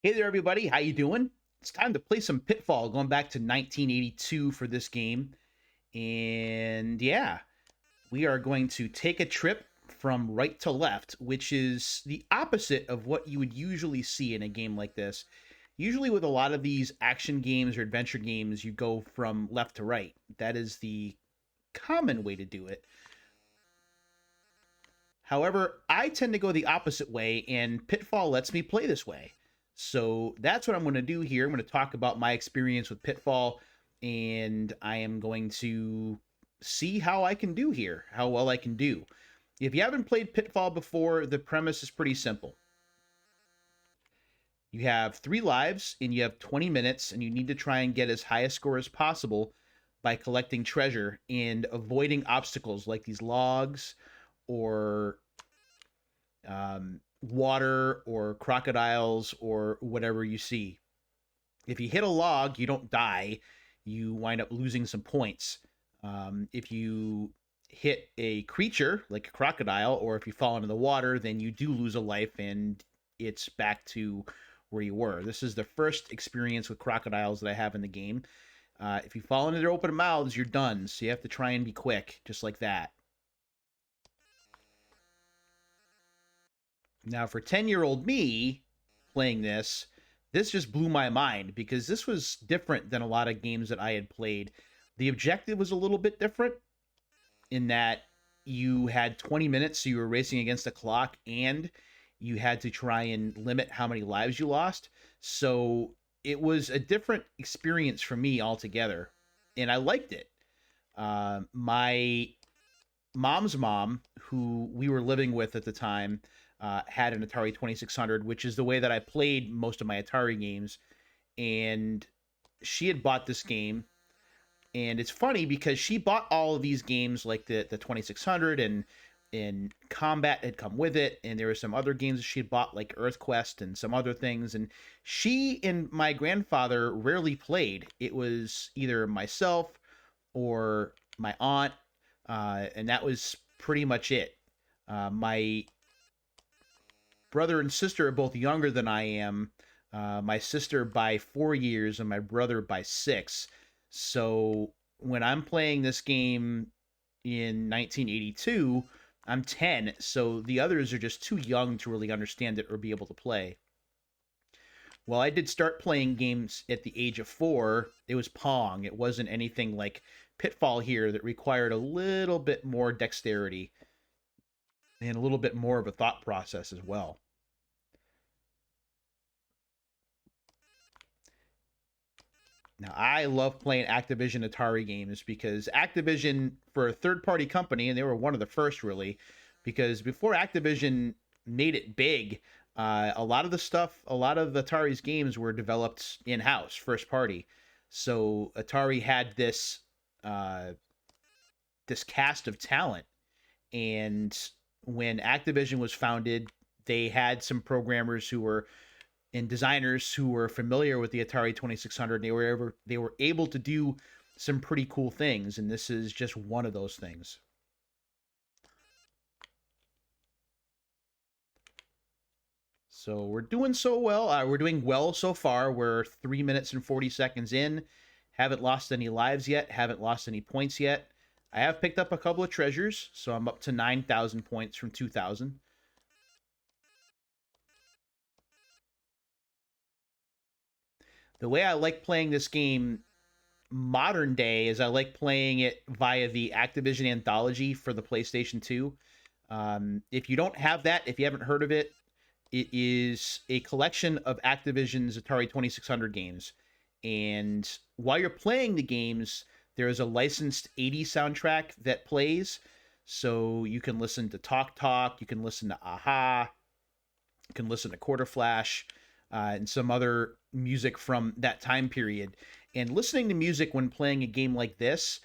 Hey there, everybody. How you doing? It's time to play some Pitfall, going back to 1982 for this game. And yeah, we are going to take a trip from right to left, which is the opposite of what you would usually see in a game like this. Usually with a lot of these action games or adventure games, you go from left to right. That is the common way to do it. However, I tend to go the opposite way, and Pitfall lets me play this way. So that's what I'm going to do here. I'm going to talk about my experience with Pitfall, and I am going to see how I can do here, how well I can do. If you haven't played Pitfall before, the premise is pretty simple. You have 3 lives, and you have 20 minutes, and you need to try and get as high a score as possible by collecting treasure and avoiding obstacles like these logs or water or crocodiles or whatever you see. If you hit a log, you don't die. You wind up losing some points. If you hit a creature like a crocodile, or if you fall into the water, then you do lose a life and it's back to where you were. This is the first experience with crocodiles that I have in the game. If you fall into their open mouths, you're done. So you have to try and be quick, just like that. Now, for 10-year-old me playing this just blew my mind because this was different than a lot of games that I had played. The objective was a little bit different in that you had 20 minutes, so you were racing against the clock, and you had to try and limit how many lives you lost. So it was a different experience for me altogether, and I liked it. My mom's mom, who we were living with at the time, had an Atari 2600, which is the way that I played most of my Atari games. And she had bought this game. And it's funny because she bought all of these games like the 2600 and Combat had come with it. And there were some other games that she had bought like EarthQuest and some other things. And she and my grandfather rarely played. It was either myself or my aunt. And that was pretty much it. My brother and sister are both younger than I am. My sister by 4 years and my brother by 6. So when I'm playing this game in 1982, I'm 10. So the others are just too young to really understand it or be able to play. Well, I did start playing games at the age of 4. It was Pong. It wasn't anything like Pitfall here that required a little bit more dexterity and a little bit more of a thought process as well. Now, I love playing Activision Atari games because Activision, for a third-party company, and they were one of the first, really, because before Activision made it big, a lot of Atari's games were developed in-house, first-party. So Atari had this this cast of talent, and when Activision was founded, they had some programmers who were and designers who were familiar with the Atari 2600. They were able to do some pretty cool things, and this is just one of those things. So we're doing so well. We're doing well so far. We're 3 minutes and 40 seconds in. Haven't lost any lives yet. Haven't lost any points yet. I have picked up a couple of treasures, so I'm up to 9,000 points from 2,000. The way I like playing this game modern day is I like playing it via the Activision Anthology for the PlayStation 2. If you don't have that, if you haven't heard of it, it is a collection of Activision's Atari 2600 games. And while you're playing the games, there is a licensed 80s soundtrack that plays. So you can listen to Talk Talk, you can listen to Aha, you can listen to Quarter Flash, and some other music from that time period. And listening to music when playing a game like this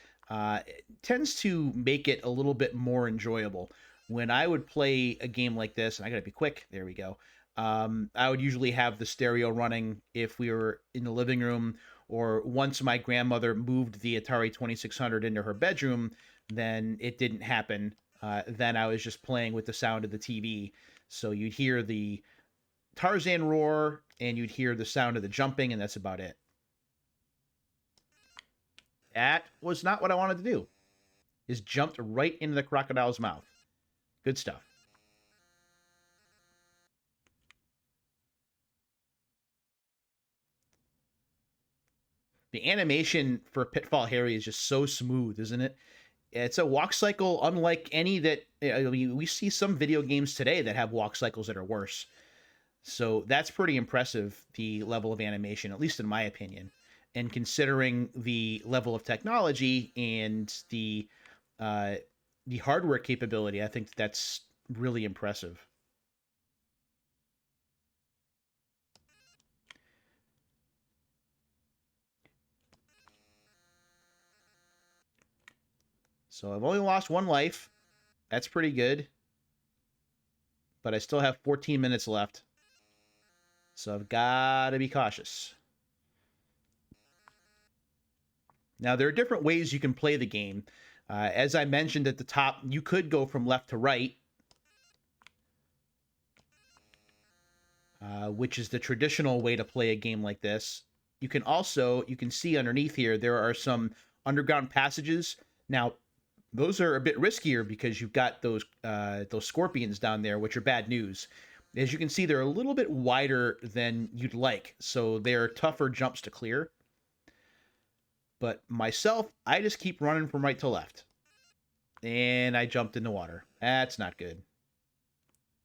tends to make it a little bit more enjoyable. When I would play a game like this, and I gotta be quick, there we go. I would usually have the stereo running if we were in the living room, or once my grandmother moved the Atari 2600 into her bedroom, then it didn't happen. Then I was just playing with the sound of the TV. So you'd hear the Tarzan roar, and you'd hear the sound of the jumping, and that's about it. That was not what I wanted to do. Is jumped right into the crocodile's mouth. Good stuff. The animation for Pitfall Harry is just so smooth, isn't it? It's a walk cycle unlike any that I mean, we see some video games today that have walk cycles that are worse. So that's pretty impressive, the level of animation, at least in my opinion. And considering the level of technology and uh, the hardware capability, I think that's really impressive. So I've only lost one life. That's pretty good. But I still have 14 minutes left. So I've got to be cautious. Now, there are different ways you can play the game. As I mentioned at the top, you could go from left to right, which is the traditional way to play a game like this. You can also, you can see underneath here, there are some underground passages. Now, those are a bit riskier because you've got those scorpions down there, which are bad news. As you can see, they're a little bit wider than you'd like, so they're tougher jumps to clear. But myself, I just keep running from right to left. And I jumped in the water. That's not good.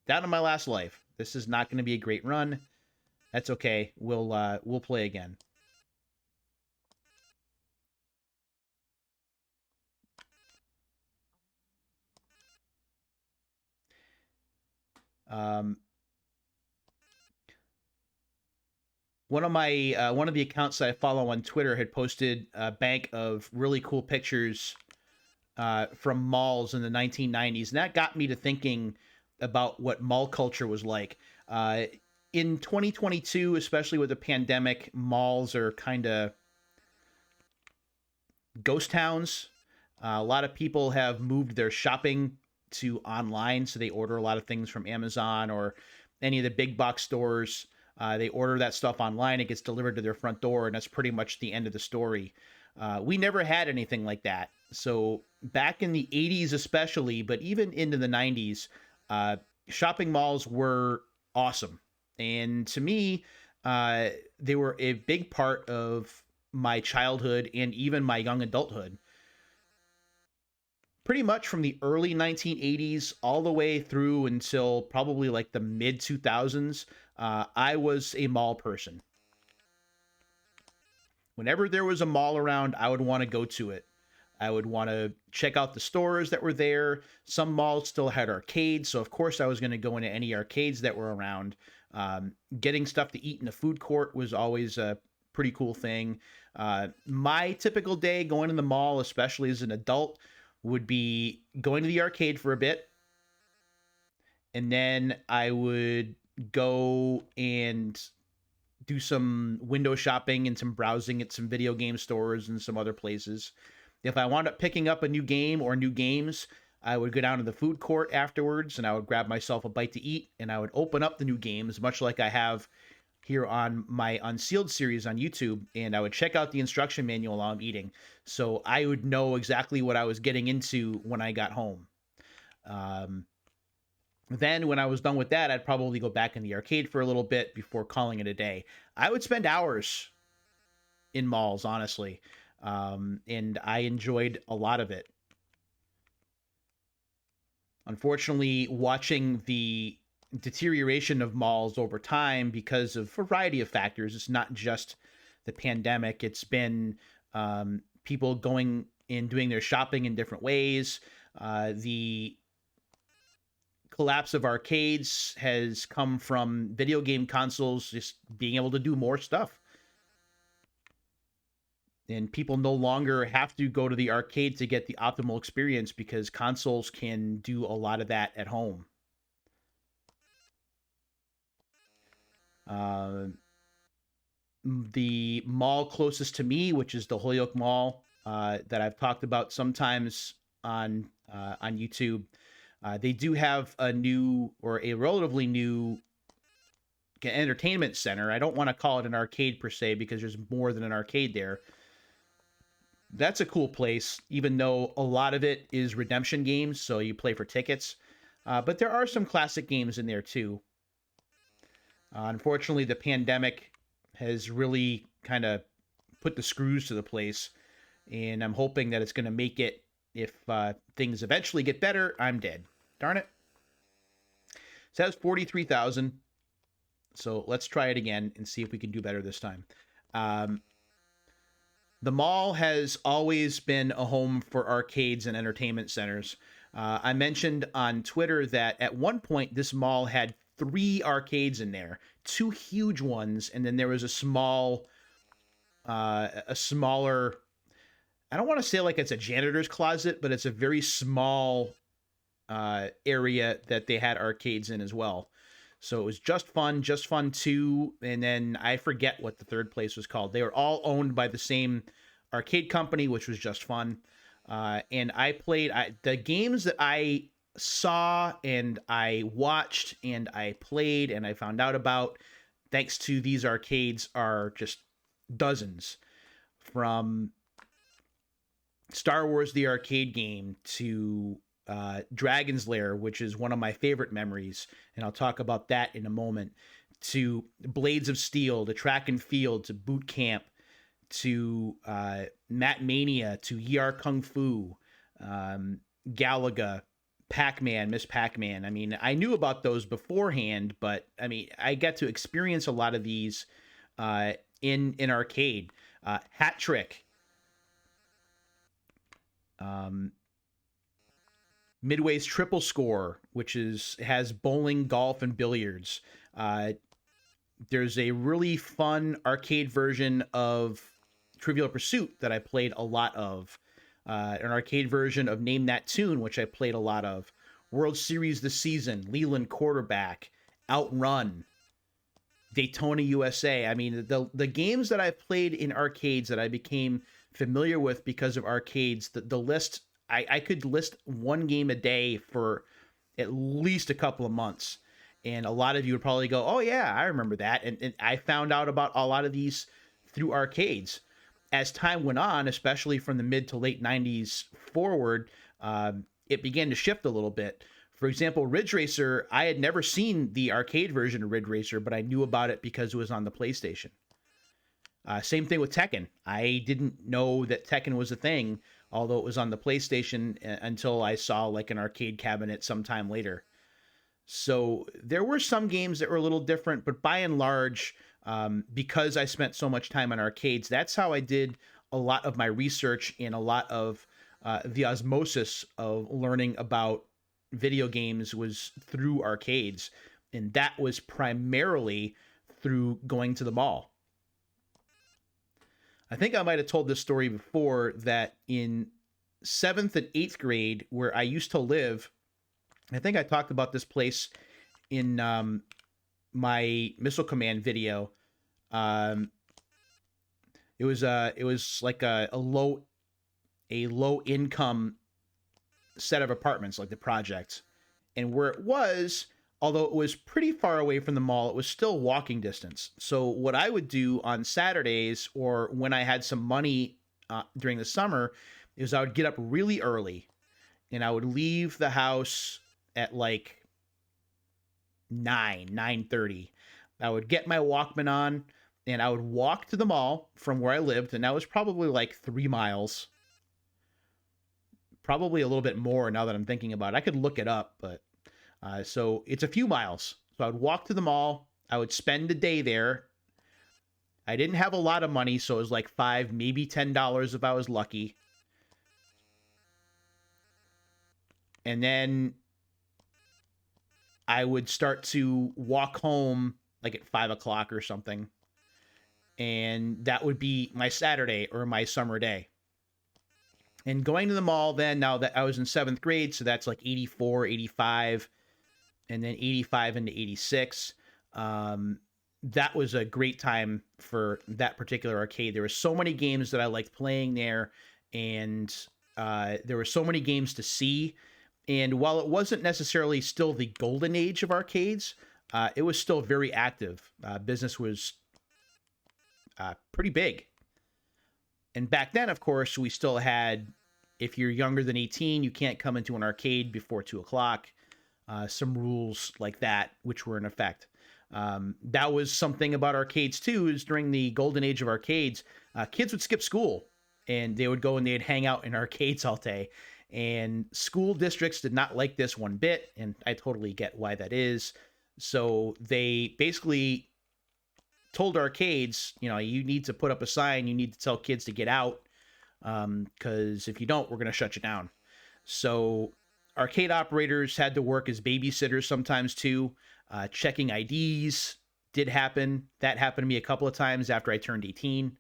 Down to my last life. This is not going to be a great run. That's okay. We'll play again. Um, one of the accounts that I follow on Twitter had posted a bank of really cool pictures from malls in the 1990s, and that got me to thinking about what mall culture was like. In 2022, especially with the pandemic, malls are kind of ghost towns. A lot of people have moved their shopping to online, so they order a lot of things from Amazon or any of the big box stores. They order that stuff online, it gets delivered to their front door, and that's pretty much the end of the story. We never had anything like that. So back in the 80s, especially, but even into the 90s, shopping malls were awesome. And to me, they were a big part of my childhood and even my young adulthood. Pretty much from the early 1980s all the way through until probably like the mid 2000s, I was a mall person. Whenever there was a mall around, I would want to go to it. I would want to check out the stores that were there. Some malls still had arcades, so of course I was going to go into any arcades that were around. Getting stuff to eat in the food court was always a pretty cool thing. My typical day going to the mall, especially as an adult, would be going to the arcade for a bit, and then I would go and do some window shopping and some browsing at some video game stores and some other places. If I wound up picking up a new game or new games, I would go down to the food court afterwards and I would grab myself a bite to eat and I would open up the new games, much like I have here on my Unsealed series on YouTube, and I would check out the instruction manual while I'm eating. So I would know exactly what I was getting into when I got home. Um, then when I was done with that, I'd probably go back in the arcade for a little bit before calling it a day. I would spend hours in malls, honestly, and I enjoyed a lot of it. Unfortunately, watching the deterioration of malls over time because of a variety of factors, it's not just the pandemic. It's been people going and doing their shopping in different ways. The collapse of arcades has come from video game consoles just being able to do more stuff. And people no longer have to go to the arcade to get the optimal experience because consoles can do a lot of that at home. Uh, the mall closest to me, which is the Holyoke Mall, that I've talked about sometimes on YouTube, they do have a new or a relatively new entertainment center. I don't want to call it an arcade per se because there's more than an arcade there. That's a cool place, even though a lot of it is redemption games, so you play for tickets. But there are some classic games in there too. Unfortunately, the pandemic has really kind of put the screws to the place, and I'm hoping that it's going to make it. If things eventually get better, I'm dead. Darn it. So that's 43,000. So let's try it again and see if we can do better this time. The mall has always been a home for arcades and entertainment centers. I mentioned on Twitter that at one point this mall had 3 arcades in there, 2 huge ones, and then there was a smaller. I don't want to say like it's a janitor's closet, but it's a very small area that they had arcades in as well. So it was Just Fun 2, and then I forget what the third place was called. They were all owned by the same arcade company, which was Just Fun. And I played the games that I saw and I watched and I played and I found out about, thanks to these arcades, are just dozens. From Star Wars the arcade game to Dragon's Lair, which is one of my favorite memories, and I'll talk about that in a moment, to Blades of Steel, to Track and Field, to Boot Camp, to Matt Mania, to Yar Kung Fu, Galaga, Pac-Man, Miss Pac-Man. I mean, I knew about those beforehand, but I mean, I got to experience a lot of these in arcade. Hat Trick, Midway's Triple Score, which has bowling, golf, and billiards. There's a really fun arcade version of Trivial Pursuit that I played a lot of. An arcade version of Name That Tune, which I played a lot of. World Series this season, Leland Quarterback, Outrun, Daytona USA. I mean, the games that I've played in arcades that I became familiar with because of arcades, the list, I could list one game a day for at least a couple of months. And a lot of you would probably go, oh yeah, I remember that. And I found out about a lot of these through arcades. As time went on, especially from the mid to late 90s forward, it began to shift a little bit. For example, Ridge Racer, I had never seen the arcade version of Ridge Racer, but I knew about it because it was on the PlayStation. Same thing with Tekken. I didn't know that Tekken was a thing, although it was on the PlayStation, until I saw like an arcade cabinet sometime later. So there were some games that were a little different, but by and large, because I spent so much time on arcades, that's how I did a lot of my research and a lot of the osmosis of learning about video games was through arcades. And that was primarily through going to the mall. I think I might have told this story before, that in 7th and 8th grade, where I used to live, I think I talked about this place in my Missile Command video. It was like a low income set of apartments, like the projects, and where it was, although it was pretty far away from the mall, it was still walking distance. So what I would do on Saturdays, or when I had some money during the summer, is I would get up really early and I would leave the house at like 9:30. I would get my Walkman on and I would walk to the mall from where I lived, and that was probably like 3 miles. Probably a little bit more now that I'm thinking about it. I could look it up, but so it's a few miles. So I would walk to the mall. I would spend the day there. I didn't have a lot of money, so it was like $5, maybe $10 if I was lucky. And then I would start to walk home like at 5 o'clock or something. And that would be my Saturday or my summer day. And going to the mall then, now that I was in 7th grade, so that's like 84, 85, and then 85 into 86. That was a great time for that particular arcade. There were so many games that I liked playing there, and there were so many games to see. And while it wasn't necessarily still the golden age of arcades, it was still very active. Business was pretty big. And back then, of course, we still had, if you're younger than 18, you can't come into an arcade before 2 o'clock. Some rules like that, which were in effect. That was something about arcades too, is during the golden age of arcades, kids would skip school and they would go and they'd hang out in arcades all day. And school districts did not like this one bit, and I totally get why that is. So they basically told arcades, you need to put up a sign, you need to tell kids to get out, because if you don't, we're going to shut you down. So arcade operators had to work as babysitters sometimes too. Checking IDs did happen. That happened to me a couple of times after I turned 18.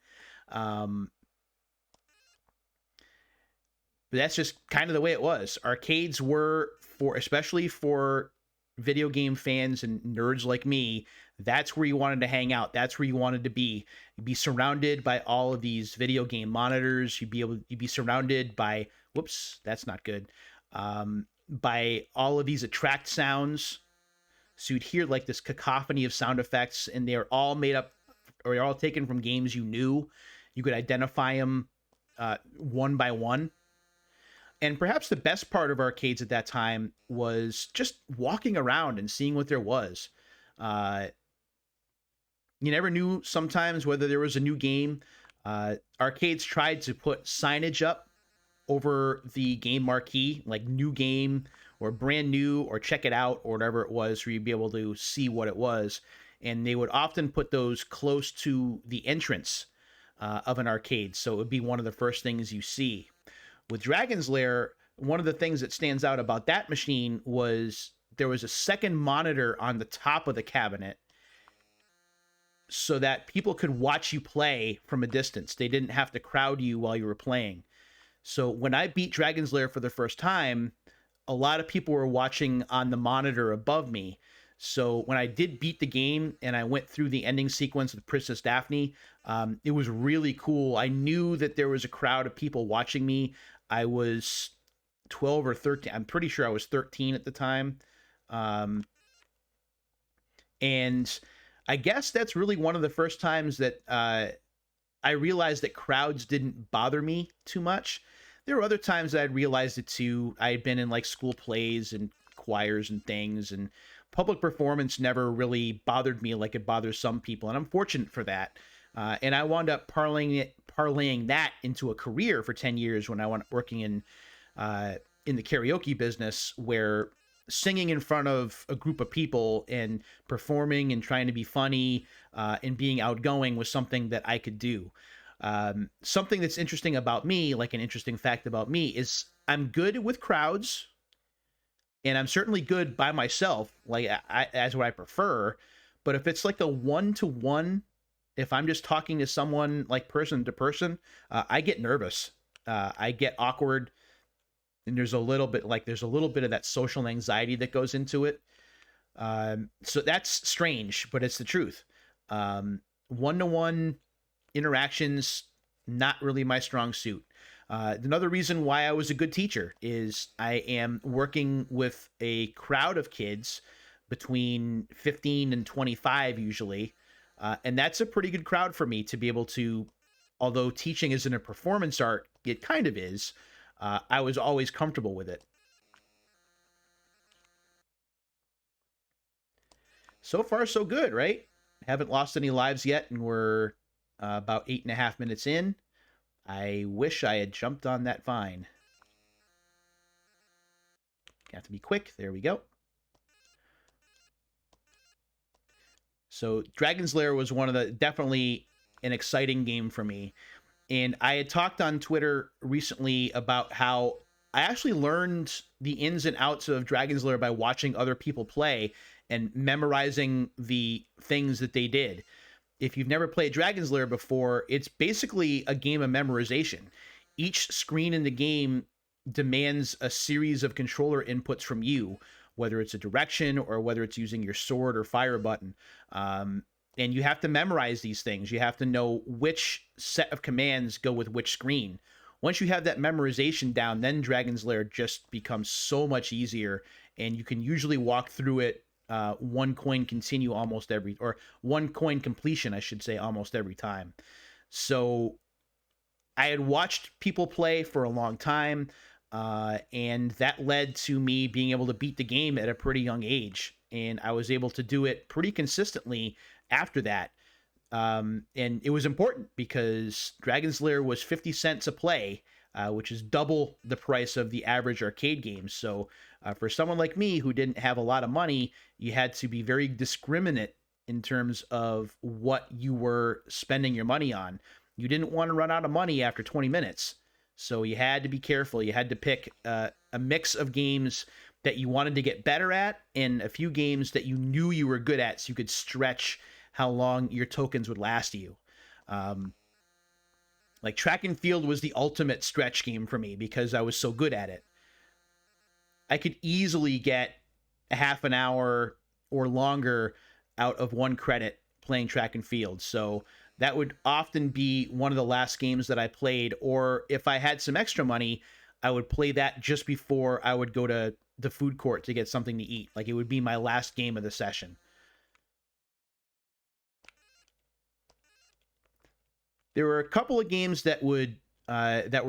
But that's just kind of the way it was. Arcades were, especially for video game fans and nerds like me, that's where you wanted to hang out. That's where you wanted to be. You'd be surrounded by all of these video game monitors. You'd be surrounded by, whoops, that's not good. By all of these attract sounds. So you'd hear like this cacophony of sound effects, and they're all made up, or they're all taken from games you knew. You could identify them one by one. And perhaps the best part of arcades at that time was just walking around and seeing what there was. You never knew sometimes whether there was a new game. Arcades tried to put signage up over the game marquee, like new game or brand new or check it out or whatever it was, for you to be able to see what it was. And they would often put those close to the entrance of an arcade. So it would be one of the first things you see. With Dragon's Lair, one of the things that stands out about that machine was there was a second monitor on the top of the cabinet so that people could watch you play from a distance. They didn't have to crowd you while you were playing. So when I beat Dragon's Lair for the first time, a lot of people were watching on the monitor above me. So when I did beat the game and I went through the ending sequence with Princess Daphne, it was really cool. I knew that there was a crowd of people watching me. I was 12 or 13. I'm pretty sure I was 13 at the time. And I guess that's really one of the first times that I realized that crowds didn't bother me too much. There were other times that I'd realized it too. I had been in like school plays and choirs and things, and public performance never really bothered me like it bothers some people, and I'm fortunate for that. And I wound up parlaying that into a career for 10 years when I went working in the karaoke business, where singing in front of a group of people and performing and trying to be funny and being outgoing was something that I could do. Something that's interesting about me, like an interesting fact about me, is I'm good with crowds, and I'm certainly good by myself, like as what I prefer. But if it's like a one-to-one, if I'm just talking to someone like person to person, I get nervous. I get awkward, and there's a little bit of that social anxiety that goes into it. So that's strange, but it's the truth. One-to-one interactions, not really my strong suit. Another reason why I was a good teacher is I am working with a crowd of kids between 15 and 25 usually. And that's a pretty good crowd for me to be able to, although teaching isn't a performance art, it kind of is. I was always comfortable with it. So far, so good, right? Haven't lost any lives yet, and we're about 8.5 minutes in. I wish I had jumped on that vine. Have to be quick. There we go. So Dragon's Lair was definitely an exciting game for me. And I had talked on Twitter recently about how I actually learned the ins and outs of Dragon's Lair by watching other people play and memorizing the things that they did. If you've never played Dragon's Lair before, it's basically a game of memorization. Each screen in the game demands a series of controller inputs from you, whether it's a direction or whether it's using your sword or fire button. And you have to memorize these things. You have to know which set of commands go with which screen. Once you have that memorization down, then Dragon's Lair just becomes so much easier, and you can usually walk through it one coin continue almost every, or one coin completion, I should say, almost every time. So I had watched people play for a long time, and that led to me being able to beat the game at a pretty young age. And I was able to do it pretty consistently after that. And it was important because Dragon's Lair was 50 cents a play, which is double the price of the average arcade game. So for someone like me who didn't have a lot of money, you had to be very discriminate in terms of what you were spending your money on. You didn't want to run out of money after 20 minutes. So you had to be careful. You had to pick a mix of games that you wanted to get better at and a few games that you knew you were good at so you could stretch how long your tokens would last you. Like Track and Field was the ultimate stretch game for me because I was so good at it. I could easily get a half an hour or longer out of one credit playing Track and Field. So that would often be one of the last games that I played. Or if I had some extra money, I would play that just before I would go to the food court to get something to eat. Like it would be my last game of the session. There were a couple of games that were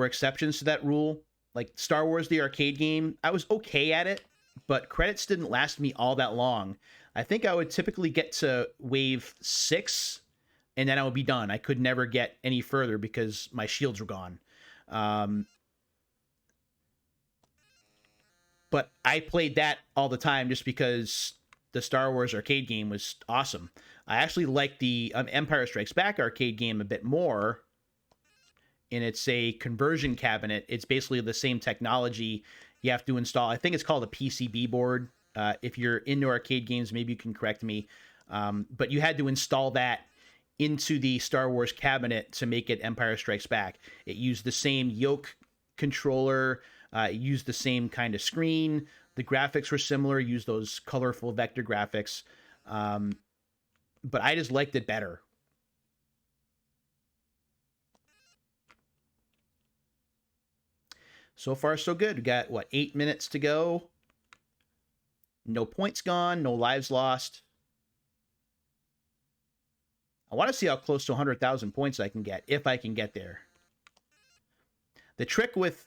exceptions to that rule, like Star Wars the arcade game. I was okay at it, but credits didn't last me all that long. I think I would typically get to wave 6, and then I would be done. I could never get any further because my shields were gone. But I played that all the time just because the Star Wars arcade game was awesome. I actually like the Empire Strikes Back arcade game a bit more, and it's a conversion cabinet. It's basically the same technology you have to install. I think it's called a PCB board. If you're into arcade games, maybe you can correct me. But you had to install that into the Star Wars cabinet to make it Empire Strikes Back. It used the same yoke controller, it used the same kind of screen. The graphics were similar, used those colorful vector graphics. But I just liked it better. So far, so good. We got, 8 minutes to go. No points gone, no lives lost. I want to see how close to 100,000 points I can get, if I can get there. The trick with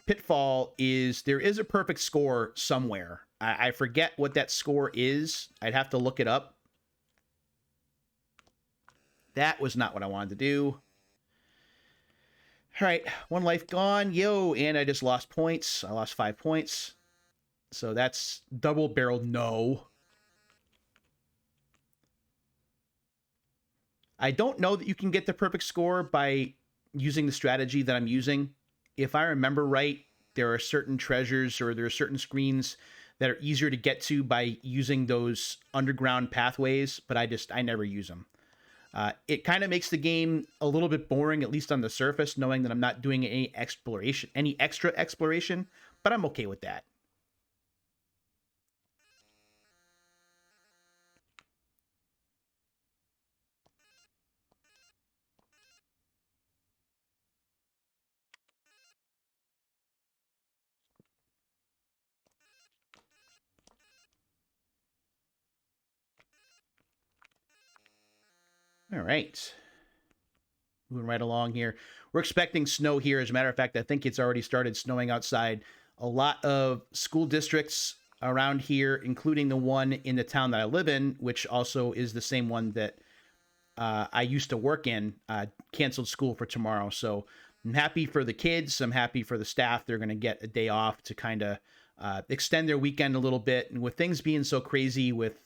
Pitfall is there is a perfect score somewhere. I forget what that score is. I'd have to look it up. That was not what I wanted to do. All right, 1 life gone. Yo, and I just lost points. I lost 5 points. So that's double-barreled no. I don't know that you can get the perfect score by using the strategy that I'm using. If I remember right, there are certain treasures or there are certain screens that are easier to get to by using those underground pathways, but I never use them. It kind of makes the game a little bit boring, at least on the surface, knowing that I'm not doing any extra exploration, but I'm okay with that. All right. Moving right along here. We're expecting snow here. As a matter of fact, I think it's already started snowing outside. A lot of school districts around here, including the one in the town that I live in, which also is the same one that I used to work in, canceled school for tomorrow. So I'm happy for the kids. I'm happy for the staff. They're going to get a day off to kind of extend their weekend a little bit. And with things being so crazy with,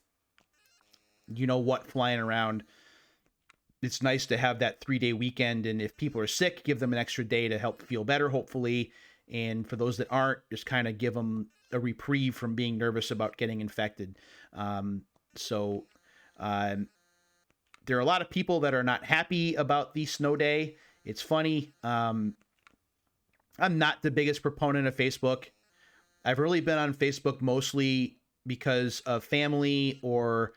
flying around, it's nice to have that 3-day weekend. And if people are sick, give them an extra day to help feel better, hopefully. And for those that aren't, just kind of give them a reprieve from being nervous about getting infected. So there are a lot of people that are not happy about the snow day. It's funny. I'm not the biggest proponent of Facebook. I've really been on Facebook mostly because of family or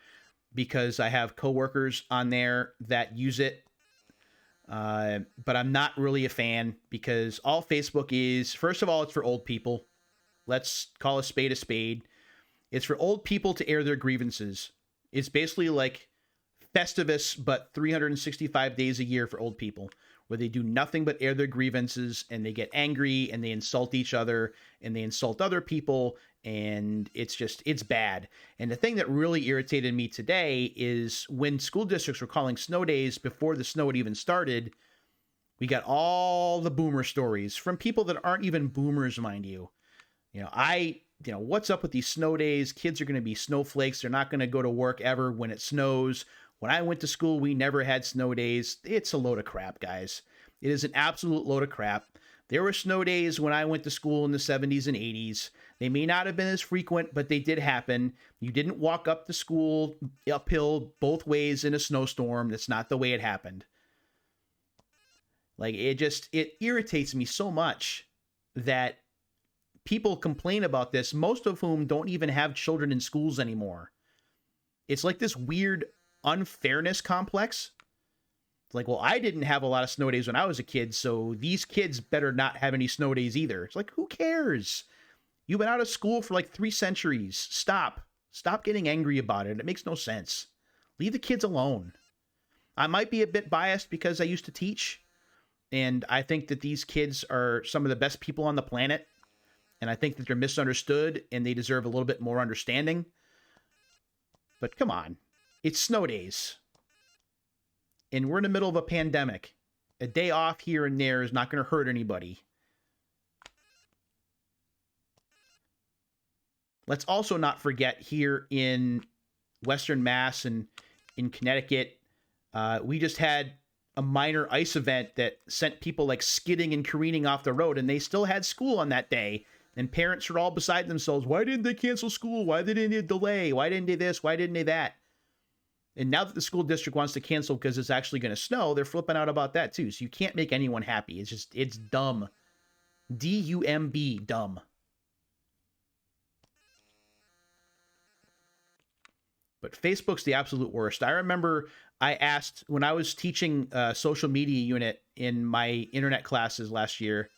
because I have coworkers on there that use it. But I'm not really a fan because all Facebook is, first of all, it's for old people. Let's call a spade a spade. It's for old people to air their grievances. It's basically like Festivus, but 365 days a year for old people, where they do nothing but air their grievances, and they get angry and they insult each other and they insult other people, and it's bad. And the thing that really irritated me today is when school districts were calling snow days before the snow had even started, we got all the boomer stories from people that aren't even boomers, mind you. What's up with these snow days? Kids are going to be snowflakes. They're not going to go to work ever when it snows. When I went to school, we never had snow days. It's a load of crap, guys. It is an absolute load of crap. There were snow days when I went to school in the 70s and 80s. They may not have been as frequent, but they did happen. You didn't walk up to school uphill both ways in a snowstorm. That's not the way it happened. Like, it irritates me so much that people complain about this, most of whom don't even have children in schools anymore. It's like this weird unfairness complex. It's like, well, I didn't have a lot of snow days when I was a kid, so these kids better not have any snow days either. It's like, who cares? You've been out of school for like 3 centuries. Stop getting angry about it. It makes no sense. Leave the kids alone. I might be a bit biased because I used to teach, and I think that these kids are some of the best people on the planet, and I think that they're misunderstood and they deserve a little bit more understanding. But come on, it's snow days. And we're in the middle of a pandemic. A day off here and there is not going to hurt anybody. Let's also not forget here in Western Mass and in Connecticut, we just had a minor ice event that sent people like skidding and careening off the road, and they still had school on that day. And parents are all beside themselves. Why didn't they cancel school? Why didn't they delay? Why didn't they this? Why didn't they that? And now that the school district wants to cancel because it's actually going to snow, they're flipping out about that too. So you can't make anyone happy. It's dumb. D-U-M-B, dumb. But Facebook's the absolute worst. I remember I asked, when I was teaching social media unit in my internet classes last year,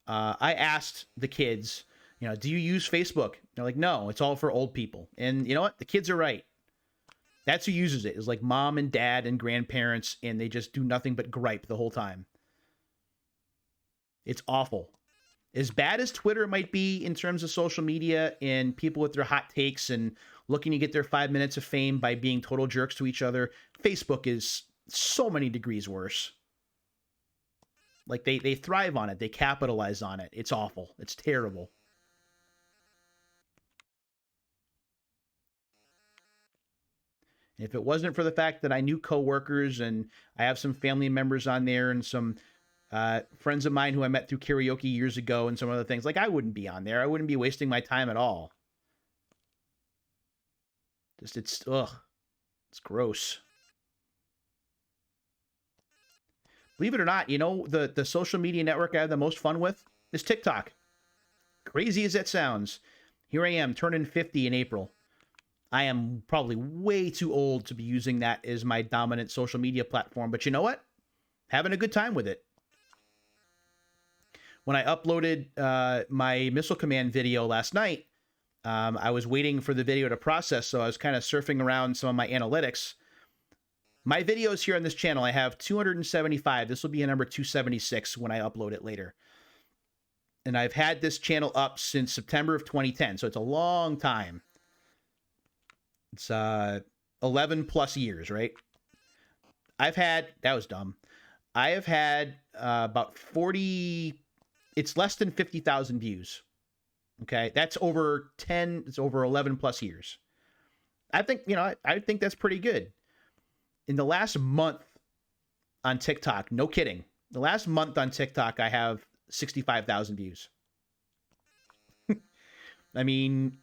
I asked the kids, do you use Facebook? They're like, no, it's all for old people. And you know what? The kids are right. That's who uses it. It's like mom and dad and grandparents, and they just do nothing but gripe the whole time. It's awful. As bad as Twitter might be in terms of social media and people with their hot takes and looking to get their 5 minutes of fame by being total jerks to each other, Facebook is so many degrees worse. Like, they thrive on it. They capitalize on it. It's awful. It's terrible. If it wasn't for the fact that I knew coworkers and I have some family members on there and some friends of mine who I met through karaoke years ago and some other things, like, I wouldn't be on there. I wouldn't be wasting my time at all. It's gross. Believe it or not, the social media network I have the most fun with is TikTok. Crazy as that sounds. Here I am, turning 50 in April. I am probably way too old to be using that as my dominant social media platform, but you know what? Having a good time with it. When I uploaded my Missile Command video last night, I was waiting for the video to process, so I was kind of surfing around some of my analytics. My videos here on this channel, I have 275. This will be a number 276 when I upload it later. And I've had this channel up since September of 2010, so it's a long time. It's 11 plus years, right? That was dumb. I have had about 40, it's less than 50,000 views. Okay, that's it's over 11 plus years. I think that's pretty good. In the last month on TikTok, no kidding, the last month on TikTok, I have 65,000 views. I mean,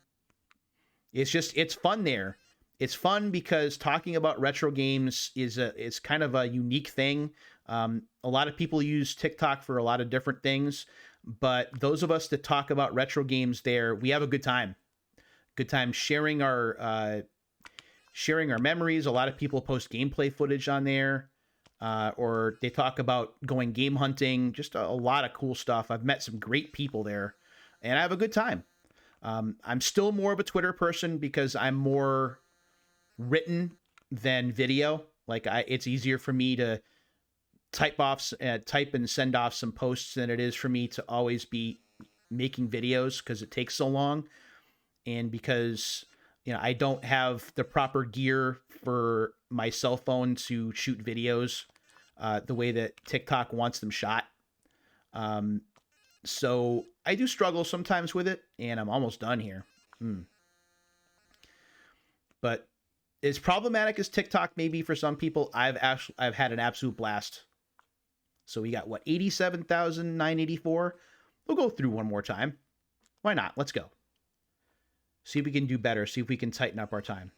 it's fun there. It's fun because talking about retro games is kind of a unique thing. A lot of people use TikTok for a lot of different things, but those of us that talk about retro games there, we have a good time. Good time sharing our memories. A lot of people post gameplay footage on there, or they talk about going game hunting. Just a lot of cool stuff. I've met some great people there, and I have a good time. I'm still more of a Twitter person because I'm more written than video. Like it's easier for me to type and send off some posts than it is for me to always be making videos because it takes so long, and because I don't have the proper gear for my cell phone to shoot videos the way that TikTok wants them shot. Um, so I do struggle sometimes with it, and I'm almost done here. But as problematic as TikTok may be for some people, I've had an absolute blast. So we got what, 87,984. We'll go through one more time. Why not? Let's go. See if we can do better. See if we can tighten up our time.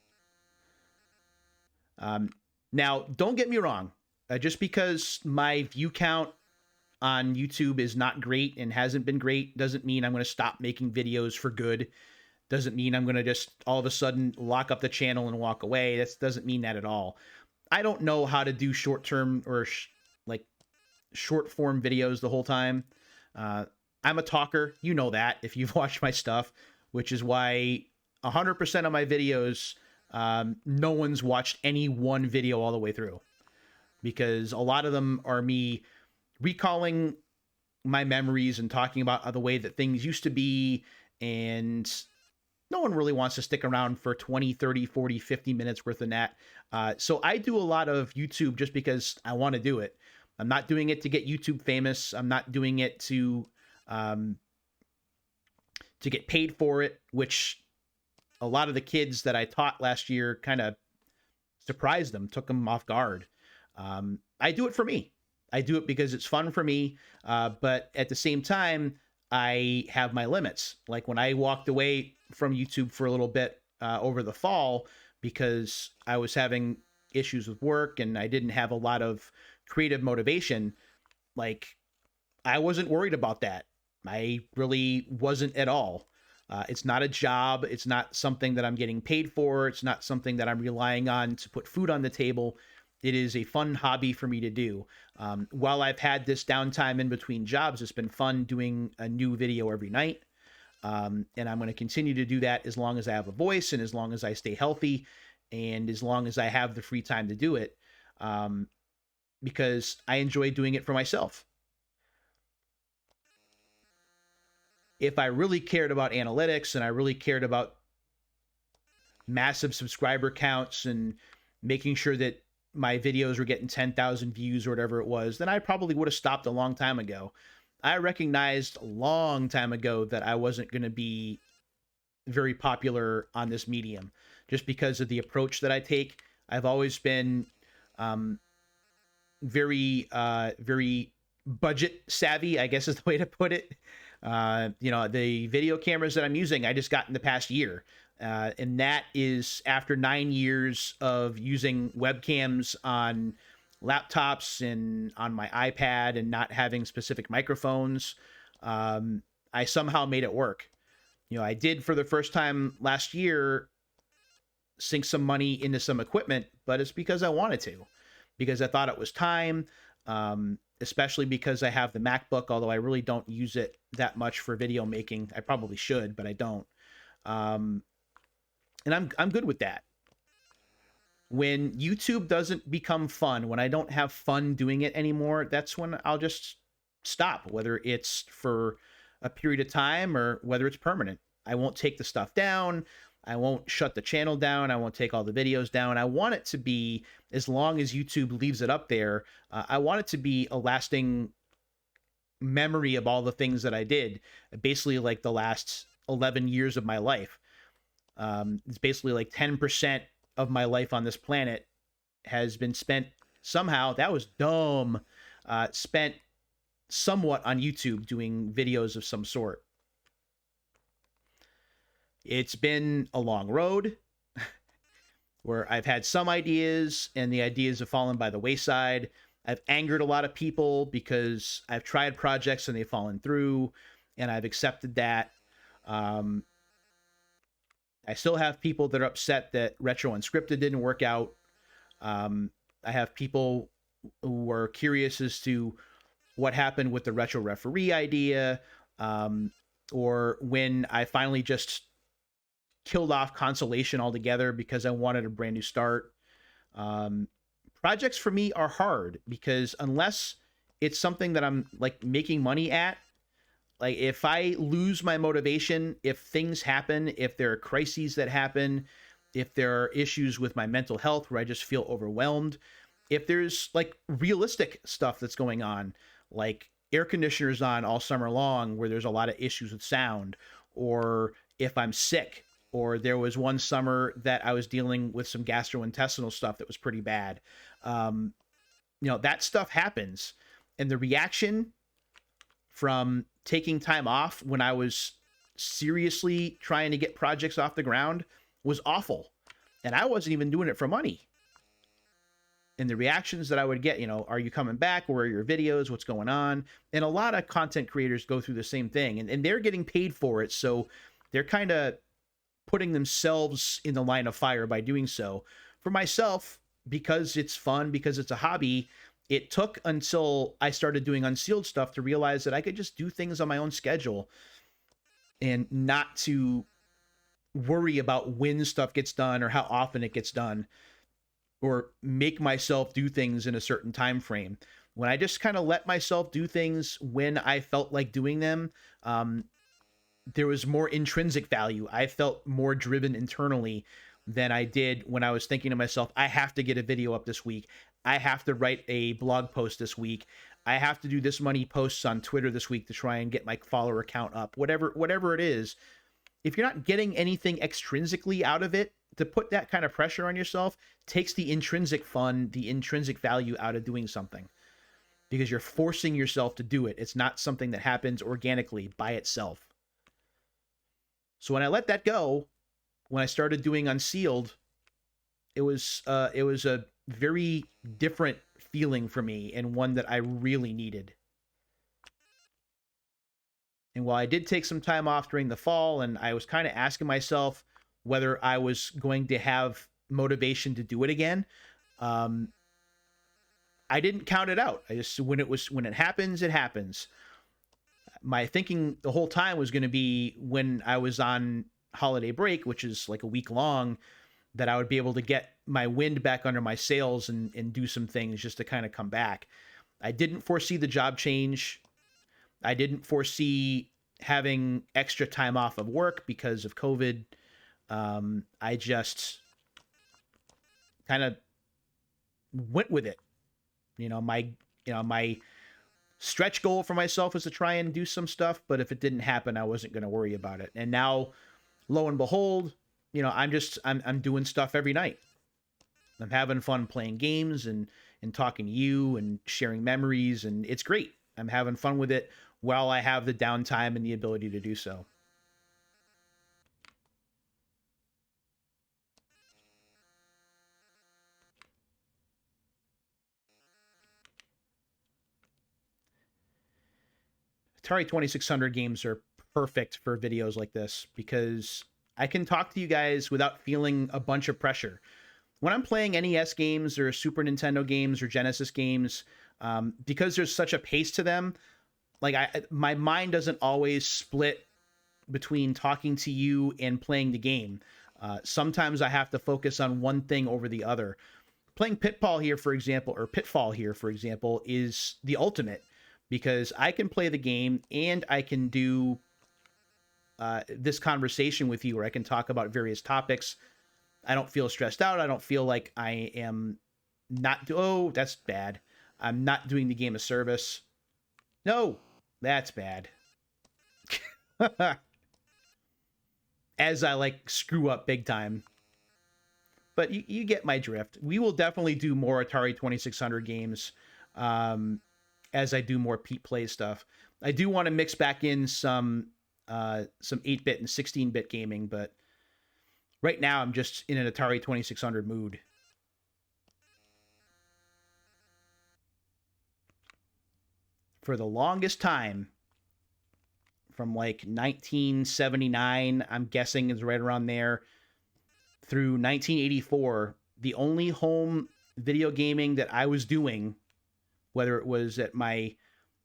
Now, don't get me wrong. Just because my view count on YouTube is not great and hasn't been great doesn't mean I'm going to stop making videos for good. Doesn't mean I'm going to just all of a sudden lock up the channel and walk away. That doesn't mean that at all. I don't know how to do short-term or short-form videos the whole time. I'm a talker. You know that if you've watched my stuff, which is why 100% of my videos, no one's watched any one video all the way through, because a lot of them are me recalling my memories and talking about the way that things used to be, and no one really wants to stick around for 20, 30, 40, 50 minutes worth of that. So I do a lot of YouTube just because I want to do it. I'm not doing it to get YouTube famous. I'm not doing it to get paid for it, which a lot of the kids that I taught last year kind of surprised them, took them off guard. I do it for me. I do it because it's fun for me. But at the same time, I have my limits. Like when I walked away from YouTube for a little bit over the fall because I was having issues with work and I didn't have a lot of creative motivation, like I wasn't worried about that. I really wasn't at all. It's not a job. It's not something that I'm getting paid for. It's not something that I'm relying on to put food on the table. It is a fun hobby for me to do. While I've had this downtime in between jobs, it's been fun doing a new video every night. And I'm going to continue to do that as long as I have a voice and as long as I stay healthy and as long as I have the free time to do it, because I enjoy doing it for myself. If I really cared about analytics and I really cared about massive subscriber counts and making sure that my videos were getting 10,000 views or whatever it was, then I probably would have stopped a long time ago. I recognized a long time ago that I wasn't going to be very popular on this medium just because of the approach that I take. I've always been very budget savvy, I guess is the way to put it. The video cameras that I'm using, I just got in the past year. And that is after 9 years of using webcams on laptops and on my iPad and not having specific microphones. I somehow made it work. I did for the first time last year sink some money into some equipment, but it's because I wanted to, because I thought it was time, especially because I have the MacBook, although I really don't use it that much for video making. I probably should, but I don't. And I'm good with that. When YouTube doesn't become fun, when I don't have fun doing it anymore, that's when I'll just stop, whether it's for a period of time or whether it's permanent. I won't take the stuff down. I won't shut the channel down. I won't take all the videos down. I want it to be, as long as YouTube leaves it up there, I want it to be a lasting memory of all the things that I did, basically like the last 11 years of my life. It's basically like 10% of my life on this planet has been spent somehow, that was dumb, spent somewhat on YouTube doing videos of some sort. It's been a long road where I've had some ideas and the ideas have fallen by the wayside. I've angered a lot of people because I've tried projects and they've fallen through, and I've accepted that. I still have people that are upset that Retro Unscripted didn't work out. I have people who are curious as to what happened with the Retro Referee idea. or when I finally just killed off consolation altogether because I wanted a brand new start. Um, Projects for me are hard because unless it's something that I'm like making money at, like if I lose my motivation, if things happen, if there are crises that happen, if there are issues with my mental health where I just feel overwhelmed, if there's like realistic stuff that's going on, like air conditioners on all summer long where there's a lot of issues with sound, or if I'm sick, or there was one summer that I was dealing with some gastrointestinal stuff that was pretty bad. Um, that stuff happens. And the reaction from taking time off when I was seriously trying to get projects off the ground was awful. And I wasn't even doing it for money. And the reactions that I would get, are you coming back? Where are your videos? What's going on? And a lot of content creators go through the same thing, and they're getting paid for it. So they're kind of putting themselves in the line of fire by doing so. For myself, because it's fun, because it's a hobby, it took until I started doing Unsealed stuff to realize that I could just do things on my own schedule and not to worry about when stuff gets done or how often it gets done, or make myself do things in a certain time frame. When I just kind of let myself do things when I felt like doing them, there was more intrinsic value. I felt more driven internally than I did when I was thinking to myself, I have to get a video up this week. I have to write a blog post this week. I have to do this many posts on Twitter this week to try and get my follower count up. Whatever it is, if you're not getting anything extrinsically out of it, to put that kind of pressure on yourself takes the intrinsic fun, the intrinsic value out of doing something, because you're forcing yourself to do it. It's not something that happens organically by itself. So when I let that go, when I started doing Unsealed, it was a very different feeling for me, and one that I really needed. And while I did take some time off during the fall, and I was kind of asking myself whether I was going to have motivation to do it again, I didn't count it out. I just, when it happens, it happens. My thinking the whole time was going to be when I was on holiday break, which is like a week long, that I would be able to get my wind back under my sails and do some things just to kind of come back. I didn't foresee the job change. I didn't foresee having extra time off of work because of COVID. I just kind of went with it. My stretch goal for myself was to try and do some stuff, but if it didn't happen, I wasn't going to worry about it. And now, lo and behold, I'm doing stuff every night. I'm having fun playing games and talking to you and sharing memories, and it's great. I'm having fun with it while I have the downtime and the ability to do so. Atari 2600 games are perfect for videos like this because I can talk to you guys without feeling a bunch of pressure. When I'm playing NES games or Super Nintendo games or Genesis games, because there's such a pace to them, like my mind doesn't always split between talking to you and playing the game. Sometimes I have to focus on one thing over the other. Playing Pitfall here, for example, is the ultimate, because I can play the game and I can do this conversation with you where I can talk about various topics. I don't feel stressed out. I don't feel like I am that's bad. I'm not doing the game a service. No, that's bad. As I screw up big time. But you get my drift. We will definitely do more Atari 2600 games as I do more Pete Play stuff. I do want to mix back in some 8-bit and 16-bit gaming, but right now I'm just in an Atari 2600 mood. For the longest time, from 1979, I'm guessing is right around there, through 1984, the only home video gaming that I was doing, whether it was at my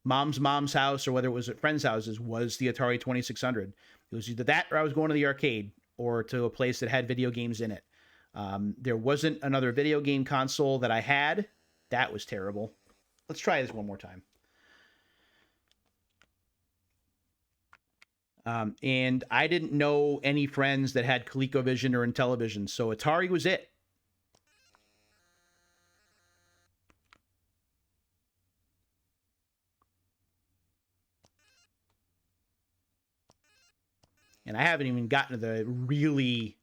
mom's house or whether it was at friends' houses was the Atari 2600. It was either that or I was going to the arcade or to a place that had video games in it. There wasn't another video game console that I had. That was terrible. Let's try this one more time. And I didn't know any friends that had ColecoVision or Intellivision, so Atari was it. And I haven't even gotten to the really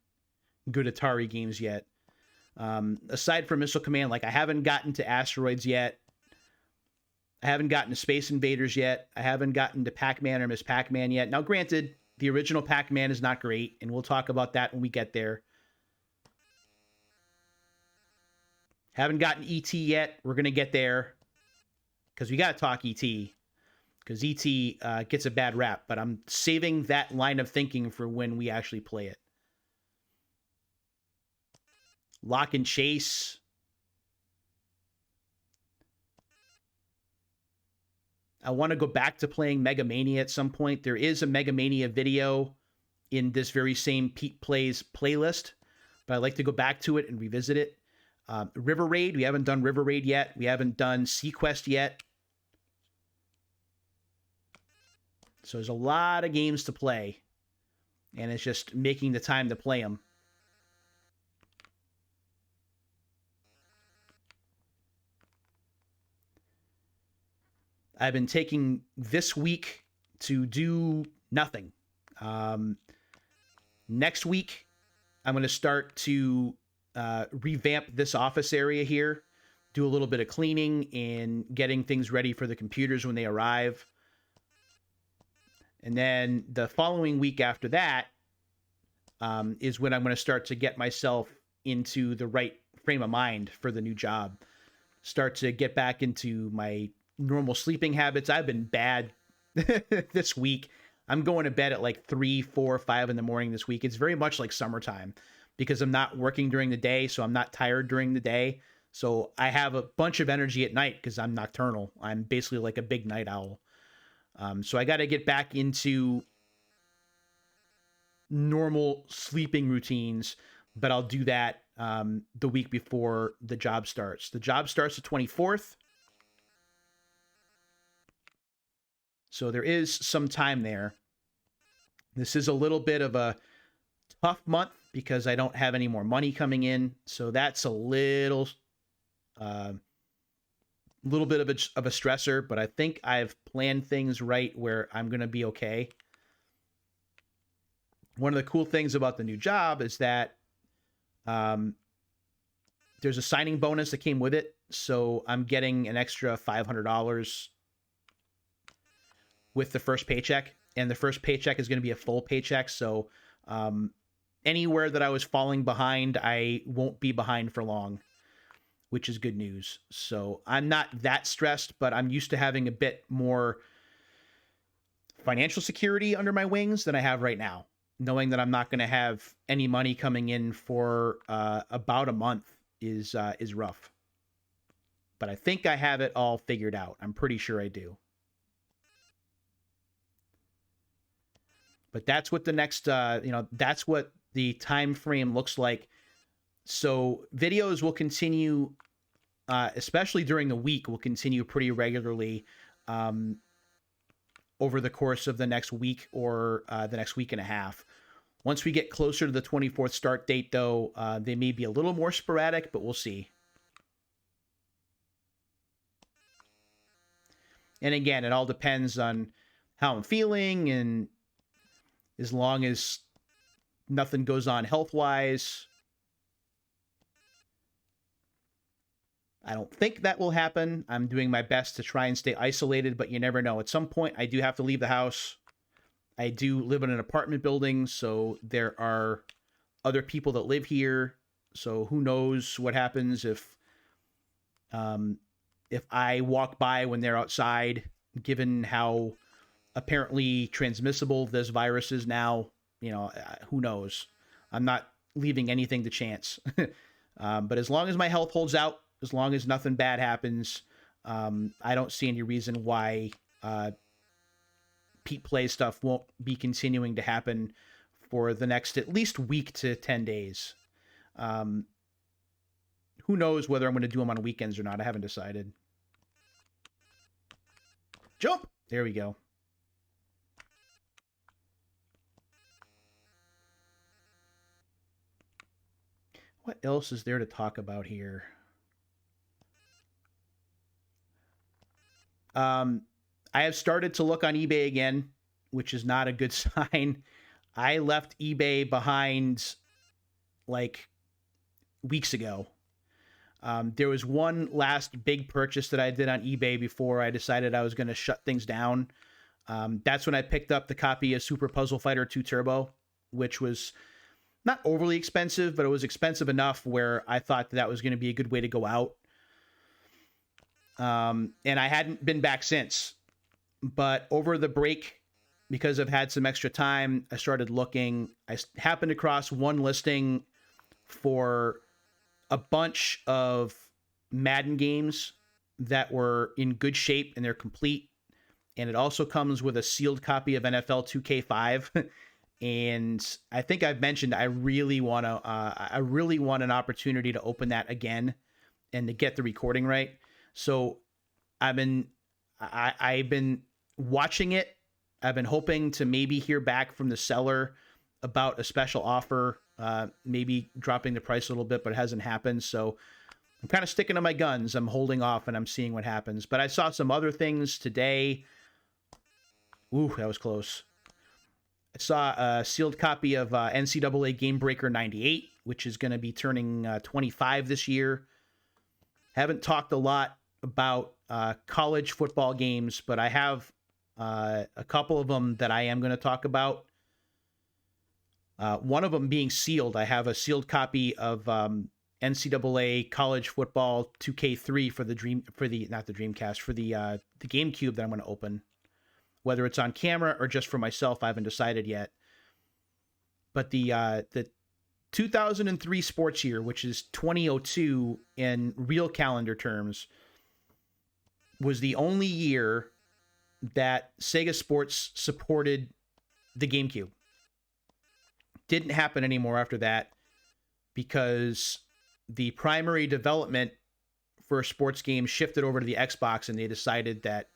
good Atari games yet. Aside from Missile Command, like I haven't gotten to Asteroids yet. I haven't gotten to Space Invaders yet. I haven't gotten to Pac-Man or Miss Pac-Man yet. Now, granted, the original Pac-Man is not great, and we'll talk about that when we get there. Haven't gotten E.T. yet. We're going to get there because we got to talk E.T. because E.T. Gets a bad rap, but I'm saving that line of thinking for when we actually play it. Lock and Chase. I want to go back to playing Mega Mania at some point. There is a Mega Mania video in this very same Pete Plays playlist, but I'd like to go back to it and revisit it. River Raid. We haven't done River Raid yet. We haven't done Sequest yet. So there's a lot of games to play, and it's just making the time to play them. I've been taking this week to do nothing. Next week, I'm going to start to revamp this office area here, do a little bit of cleaning and getting things ready for the computers when they arrive. And then the following week after that is when I'm going to start to get myself into the right frame of mind for the new job. Start to get back into my normal sleeping habits. I've been bad this week. I'm going to bed at like 3, 4, 5 in the morning this week. It's very much like summertime because I'm not working during the day, so I'm not tired during the day. So I have a bunch of energy at night because I'm nocturnal. I'm basically like a big night owl. So I got to get back into normal sleeping routines, but I'll do that the week before the job starts. The job starts the 24th. So there is some time there. This is a little bit of a tough month because I don't have any more money coming in. So that's a little bit of a stressor, but I think I've planned things right where I'm going to be okay. One of the cool things about the new job is that there's a signing bonus that came with it. So I'm getting an extra $500 with the first paycheck, and the first paycheck is going to be a full paycheck. So anywhere that I was falling behind, I won't be behind for long, which is good news. So I'm not that stressed, but I'm used to having a bit more financial security under my wings than I have right now. Knowing that I'm not going to have any money coming in for about a month is rough. But I think I have it all figured out. I'm pretty sure I do. But that's what the next, that's what the time frame looks like. So videos will continue, especially during the week, will continue pretty regularly over the course of the next week or the next week and a half. Once we get closer to the 24th start date, though, they may be a little more sporadic, but we'll see. And again, it all depends on how I'm feeling, and as long as nothing goes on health-wise, I don't think that will happen. I'm doing my best to try and stay isolated, but you never know. At some point, I do have to leave the house. I do live in an apartment building, so there are other people that live here. So who knows what happens if I walk by when they're outside, given how apparently transmissible this virus is now. Who knows? I'm not leaving anything to chance. But as long as my health holds out, as long as nothing bad happens, I don't see any reason why Pete Play stuff won't be continuing to happen for the next at least week to 10 days. Who knows whether I'm going to do them on weekends or not? I haven't decided. Jump! There we go. What else is there to talk about here? I have started to look on eBay again, which is not a good sign. I left eBay behind like weeks ago. There was one last big purchase that I did on eBay before I decided I was going to shut things down. That's when I picked up the copy of Super Puzzle Fighter 2 Turbo, which was not overly expensive, but it was expensive enough where I thought that was going to be a good way to go out. And I hadn't been back since. But over the break, because I've had some extra time, I started looking. I happened across one listing for a bunch of Madden games that were in good shape and they're complete. And it also comes with a sealed copy of NFL 2K5. And I think I've mentioned I really want an opportunity to open that again and to get the recording right. So I've been watching it. I've been hoping to maybe hear back from the seller about a special offer, maybe dropping the price a little bit, but it hasn't happened. So I'm kind of sticking to my guns. I'm holding off and I'm seeing what happens. But I saw some other things today. Ooh, that was close. I saw a sealed copy of NCAA Game Breaker 98, which is going to be turning 25 this year. Haven't talked a lot about college football games, but I have a couple of them that I am going to talk about. One of them being sealed. I have a sealed copy of NCAA College Football 2K3 for the Dreamcast, for the GameCube that I'm going to open. Whether it's on camera or just for myself, I haven't decided yet. But the 2003 sports year, which is 2002 in real calendar terms, was the only year that Sega Sports supported the GameCube. Didn't happen anymore after that because the primary development for sports games shifted over to the Xbox, and they decided that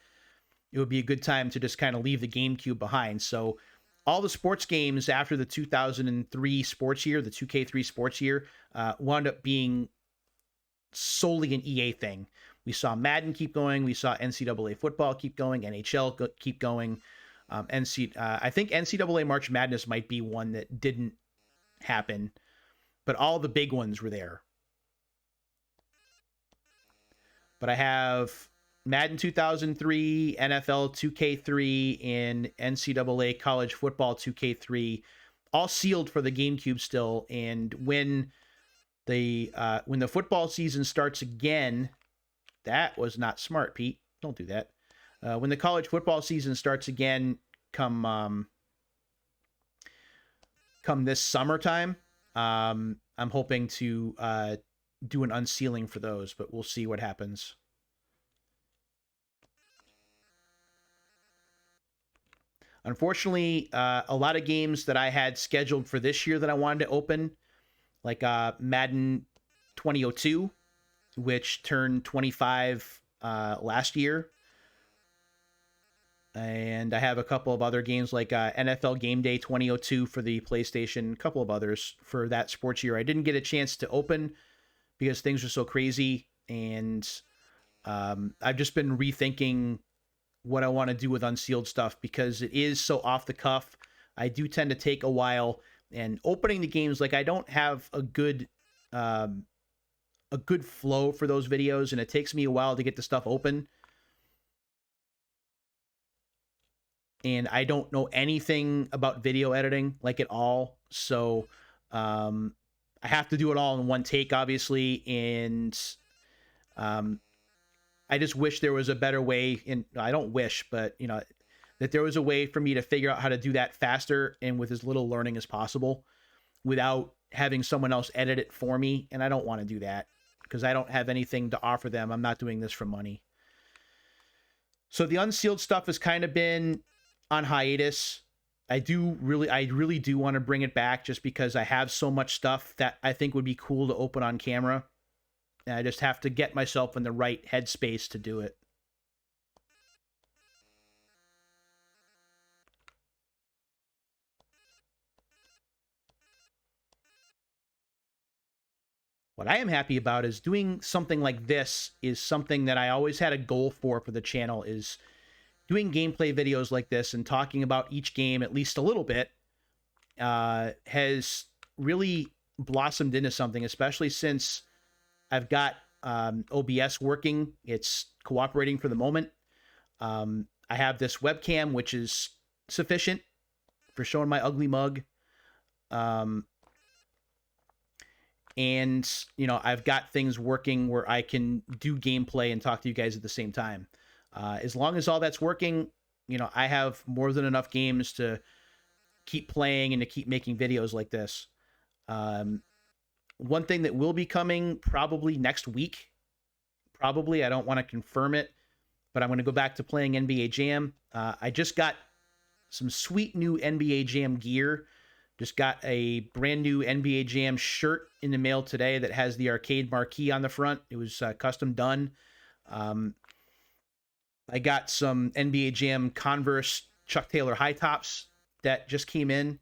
it would be a good time to just kind of leave the GameCube behind. So all the sports games after the 2003 sports year, the 2K3 sports year, wound up being solely an EA thing. We saw Madden keep going. We saw NCAA football keep going. NHL keep going. I think NCAA March Madness might be one that didn't happen, but all the big ones were there. But I have Madden 2003, NFL 2K3, and NCAA College Football 2K3, all sealed for the GameCube still. And when the football season starts again, that was not smart, Pete. Don't do that. When the college football season starts again, come this summertime, I'm hoping to do an unsealing for those, but we'll see what happens. Unfortunately, a lot of games that I had scheduled for this year that I wanted to open, like Madden 2002, which turned 25 last year. And I have a couple of other games like NFL Game Day 2002 for the PlayStation, a couple of others for that sports year. I didn't get a chance to open because things are so crazy. And I've just been rethinking what I want to do with unsealed stuff because it is so off the cuff. I do tend to take a while, and opening the games, like I don't have a good flow for those videos, and it takes me a while to get the stuff open. And I don't know anything about video editing, like at all. So I have to do it all in one take, obviously. And I just wish there was a better way. And I don't wish, but that there was a way for me to figure out how to do that faster and with as little learning as possible without having someone else edit it for me. And I don't want to do that because I don't have anything to offer them. I'm not doing this for money. So the unsealed stuff has kind of been on hiatus. I really do want to bring it back just because I have so much stuff that I think would be cool to open on camera. And I just have to get myself in the right headspace to do it. What I am happy about is doing something like this is something that I always had a goal for the channel, is doing gameplay videos like this and talking about each game at least a little bit has really blossomed into something, especially since I've got OBS working. It's cooperating for the moment. I have this webcam, which is sufficient for showing my ugly mug. And, you know, I've got things working where I can do gameplay and talk to you guys at the same time. As long as all that's working, you know, I have more than enough games to keep playing and to keep making videos like this. One thing that will be coming probably next week, probably, I don't want to confirm it, but I'm going to go back to playing NBA Jam. I just got some sweet new NBA Jam gear. Just got a brand new NBA Jam shirt in the mail today that has the arcade marquee on the front. It was custom done. I got some NBA Jam Converse Chuck Taylor high tops that just came in.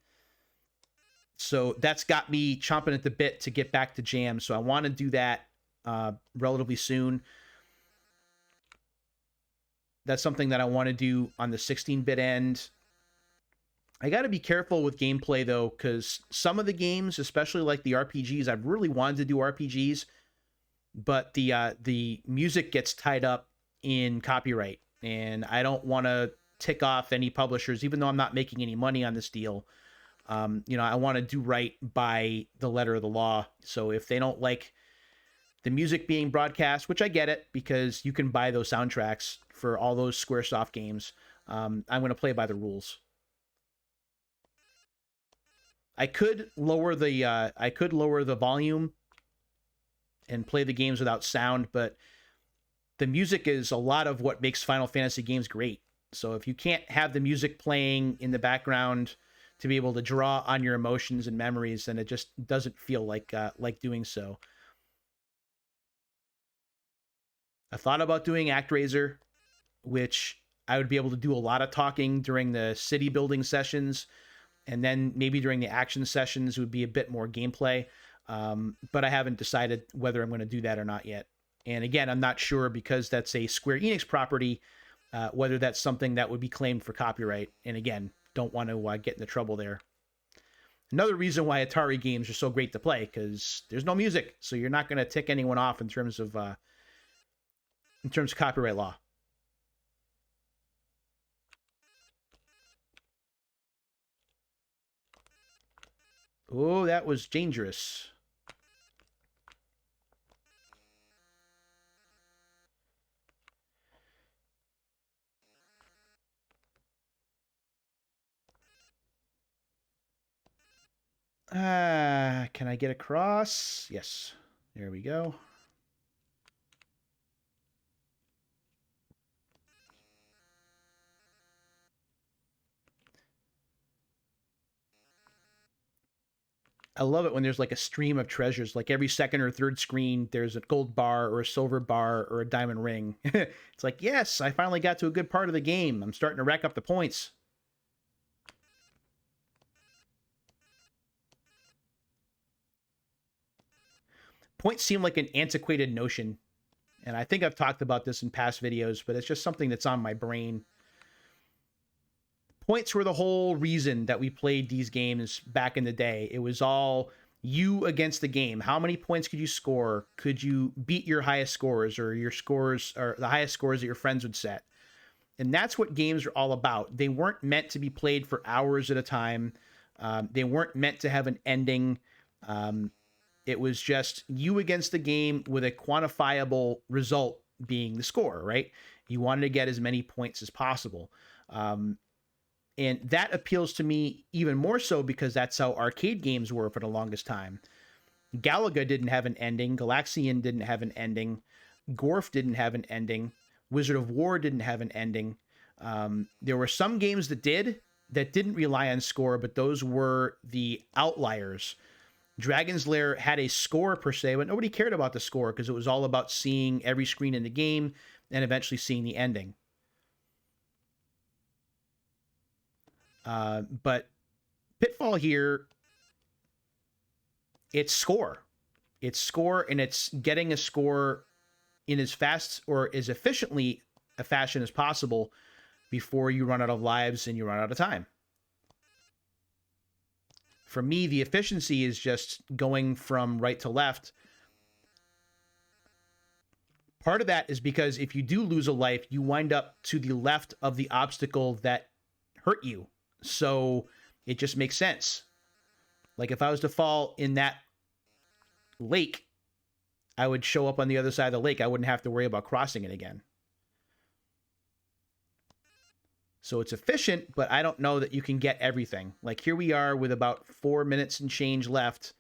So that's got me chomping at the bit to get back to Jam. So I want to do that relatively soon. That's something that I want to do on the 16-bit end. I got to be careful with gameplay, though, because some of the games, especially like the RPGs, I've really wanted to do RPGs, but the music gets tied up in copyright, and I don't want to tick off any publishers, even though I'm not making any money on this deal. You know, I want to do right by the letter of the law. So if they don't like the music being broadcast, which I get it, because you can buy those soundtracks for all those Squaresoft games, I'm going to play by the rules. I could lower the volume and play the games without sound, but the music is a lot of what makes Final Fantasy games great. So if you can't have the music playing in the background to be able to draw on your emotions and memories, then it just doesn't feel like doing so. I thought about doing ActRaiser, which I would be able to do a lot of talking during the city building sessions, and then maybe during the action sessions it would be a bit more gameplay. But I haven't decided whether I'm going to do that or not yet. And again, I'm not sure, because that's a Square Enix property, whether that's something that would be claimed for copyright. And again, don't want to get into trouble there. Another reason why Atari games are so great to play, because there's no music, so you're not going to tick anyone off in terms of copyright law. Oh, that was dangerous. Can I get across? Yes. There we go. I love it when there's like a stream of treasures. Like every second or third screen, there's a gold bar or a silver bar or a diamond ring. It's like, yes, I finally got to a good part of the game. I'm starting to rack up the points. Points seem like an antiquated notion. And I think I've talked about this in past videos, but it's just something that's on my brain. Points were the whole reason that we played these games back in the day. It was all you against the game. How many points could you score? Could you beat your highest scores, or your scores, or the highest scores that your friends would set? And that's what games are all about. They weren't meant to be played for hours at a time. They weren't meant to have an ending. It was just you against the game with a quantifiable result being the score, right? You wanted to get as many points as possible. And that appeals to me even more so because that's how arcade games were for the longest time. Galaga didn't have an ending. Galaxian didn't have an ending. Gorf didn't have an ending. Wizard of War didn't have an ending. There were some games that didn't rely on score, but those were the outliers. Dragon's Lair had a score per se, but nobody cared about the score because it was all about seeing every screen in the game and eventually seeing the ending. But Pitfall here, it's score. It's score, and it's getting a score in as fast or as efficiently a fashion as possible before you run out of lives and you run out of time. For me, the efficiency is just going from right to left. Part of that is because if you do lose a life, you wind up to the left of the obstacle that hurt you. So it just makes sense. Like if I was to fall in that lake, I would show up on the other side of the lake. I wouldn't have to worry about crossing it again. So it's efficient, but I don't know that you can get everything. Like here we are with about 4 minutes and change left,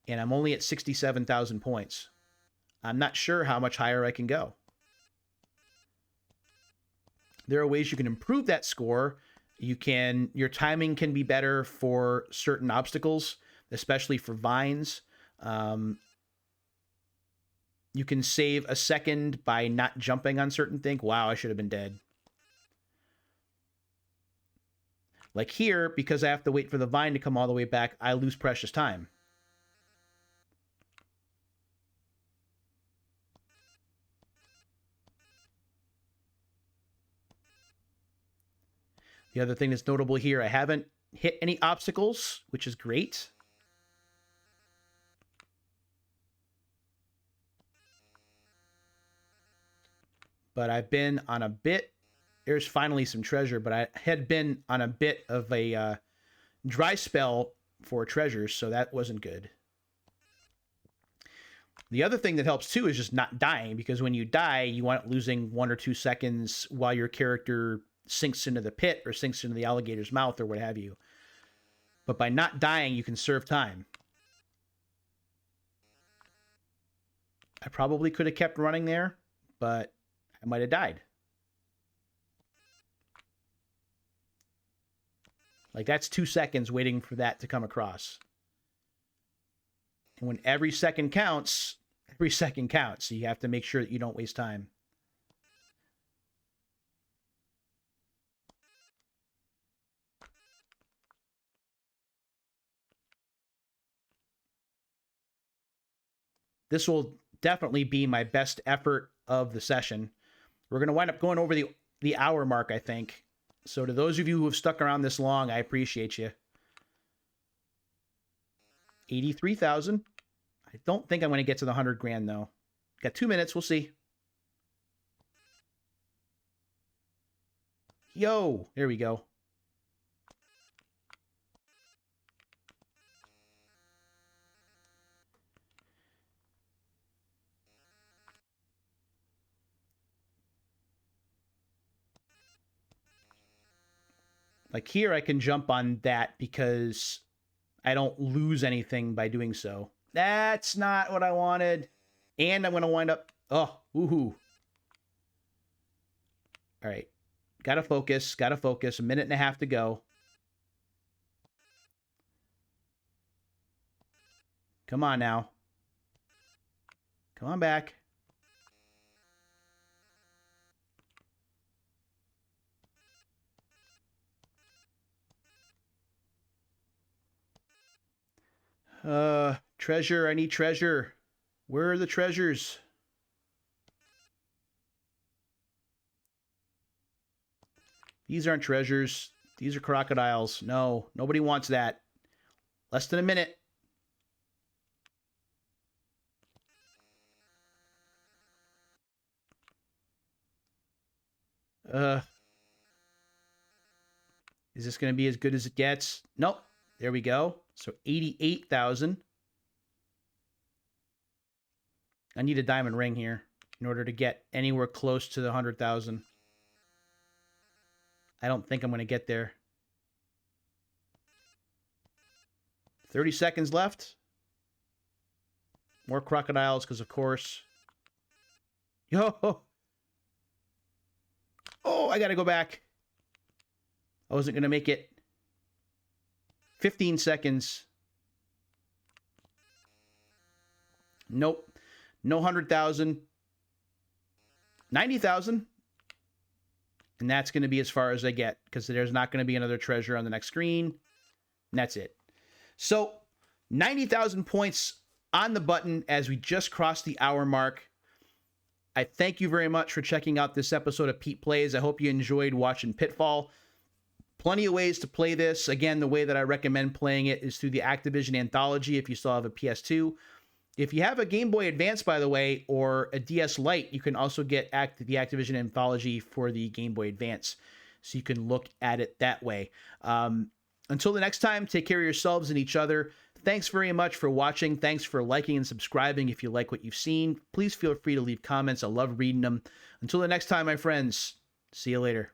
and I'm only at 67,000 points. I'm not sure how much higher I can go. There are ways you can improve that score. Your timing can be better for certain obstacles, especially for vines. You can save a second by not jumping on certain things. Wow, I should have been dead. Like here, because I have to wait for the vine to come all the way back, I lose precious time. The other thing that's notable here, I haven't hit any obstacles, which is great. But I've been on a bit... There's finally some treasure, but I had been on a bit of a dry spell for treasures, so that wasn't good. The other thing that helps too is just not dying, because when you die, you aren't losing 1 or 2 seconds while your character sinks into the pit or sinks into the alligator's mouth or what have you. But by not dying, you can serve time. I probably could have kept running there, but I might have died. Like, that's 2 seconds waiting for that to come across. And when every second counts, so you have to make sure that you don't waste time. This will definitely be my best effort of the session. We're going to wind up going over the hour mark, I think. So to those of you who have stuck around this long, I appreciate you. 83,000. I don't think I'm going to get to the 100 grand, though. Got 2 minutes. We'll see. Yo, there we go. Like here, I can jump on that because I don't lose anything by doing so. That's not what I wanted. And I'm going to wind up... Oh, woohoo. All right. Gotta focus. Gotta focus. 1.5 minutes to go. Come on now. Come on back. Treasure. I need treasure. Where are the treasures? These aren't treasures. These are crocodiles. No, nobody wants that. Less than a minute. Is this going to be as good as it gets? Nope. There we go. So 88,000. I need a diamond ring here in order to get anywhere close to the 100,000. I don't think I'm going to get there. 30 seconds left. More crocodiles, because of course. Yo! I got to go back. I wasn't going to make it. 15 seconds. Nope. No 100,000. 90,000. And that's going to be as far as I get, because there's not going to be another treasure on the next screen. And that's it. So 90,000 points on the button as we just crossed the hour mark. I thank you very much for checking out this episode of Pete Plays. I hope you enjoyed watching Pitfall. Plenty of ways to play this. Again, the way that I recommend playing it is through the Activision Anthology if you still have a PS2. If you have a Game Boy Advance, by the way, or a DS Lite, you can also get the Activision Anthology for the Game Boy Advance. So you can look at it that way. Until the next time, take care of yourselves and each other. Thanks very much for watching. Thanks for liking and subscribing if you like what you've seen. Please feel free to leave comments. I love reading them. Until the next time, my friends, see you later.